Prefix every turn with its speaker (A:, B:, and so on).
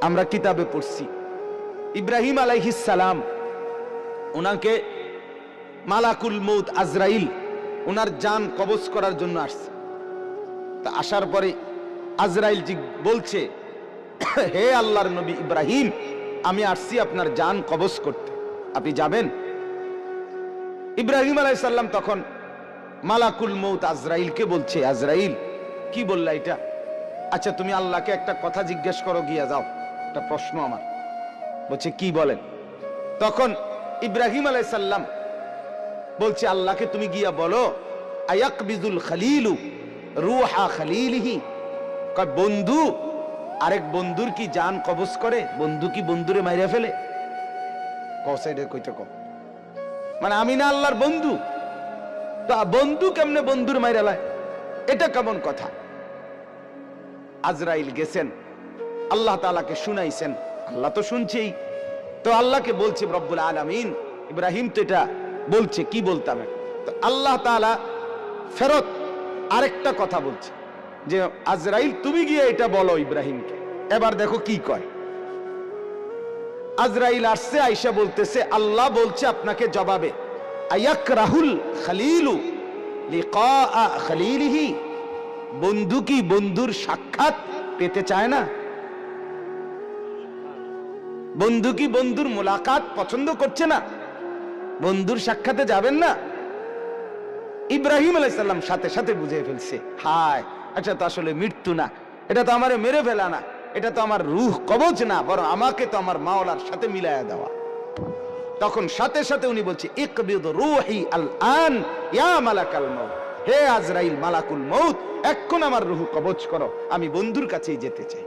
A: আমরা কিতাবে পড়ছি ইব্রাহিম আলাইহিস সালাম ওনাকে মালাকুল মউত আজরাইল ওনার জান কবজ করার জন্য আসছে। তা আসার পরে আজরাইল জি বলছে, হে আল্লাহর নবী ইব্রাহিম, আমি আসছি আপনার জান কবজ করতে, আপনি যাবেন? ইব্রাহিম আলাইহিস সালাম তখন মালাকুল মউত আজরাইলকে বলছে, আজরাইল কি বললা এটা? আচ্ছা তুমি আল্লাহকে একটা কথা জিজ্ঞেস করো, গিয়া যাও, একটা প্রশ্ন আমার। বলছে কি বলেন? তখন ইব্রাহিম আলাইহিস সালাম বলছে, আল্লাহকে তুমি গিয়া বলো, আয়াকবিজুল খলিলু রূহা খলিলিহি, কয় বন্ধু আরেক বন্ধুর কি জান কবজ করে? বন্ধু কি বন্ধুরে মাইরা ফেলে? কসাইডে কইতে কও, মানে আমি না আল্লাহর বন্ধু, তা বন্ধু কেমনে বন্ধুর মাইরা লায়? এটা কেমন কথা? আজরাইল গেছেন, আল্লাহ তাআলাকে শুনাইছেন, আল্লাহ তো শুনছেই, তো আল্লাহকে বলছে রব্বুল আলামিন, ইব্রাহিম তো এটা বলছে, কি বলতাম? তো আল্লাহ তাআলা ফেরত আরেকটা কথা বলছে যে আজরাইল তুমি গিয়ে এটা বলো ইব্রাহিমকে। এবার দেখো কি কয়। আজরাইল আসছে, আয়েশা বলতেছে আল্লাহ বলছে আপনাকে জবাবে, আয়াকরাহুল খলিলু লিকা খলিলিহি, বন্ধু কি বন্ধুর সাক্ষাৎ পেতে চায় না? বন্ধু কি বন্ধুর মোলাকাত পছন্দ করছে না? বন্ধুর সাক্ষাতে যাবেন না? ইব্রাহিম আলাইহিস সালাম সাথে সাথে বুঝে ফেলছে, হায় আচ্ছা, তো আসলে মৃত্যু না, এটা তো আমারে মেরে ফেলা না, এটা তো আমার রূহ কবজ না, বরং আমাকে তো আমার মাওলার সাথে মিলায়া দেওয়া। তখন সাথে সাথে উনি বলছে, ইকবিদ রূহি আল আন ইয়া মালাকাল মউত, হে আজরাইল মালাকুল মউত, এখন আমার রূহ কবজ করো, আমি বন্ধুর কাছেই যেতে চাই।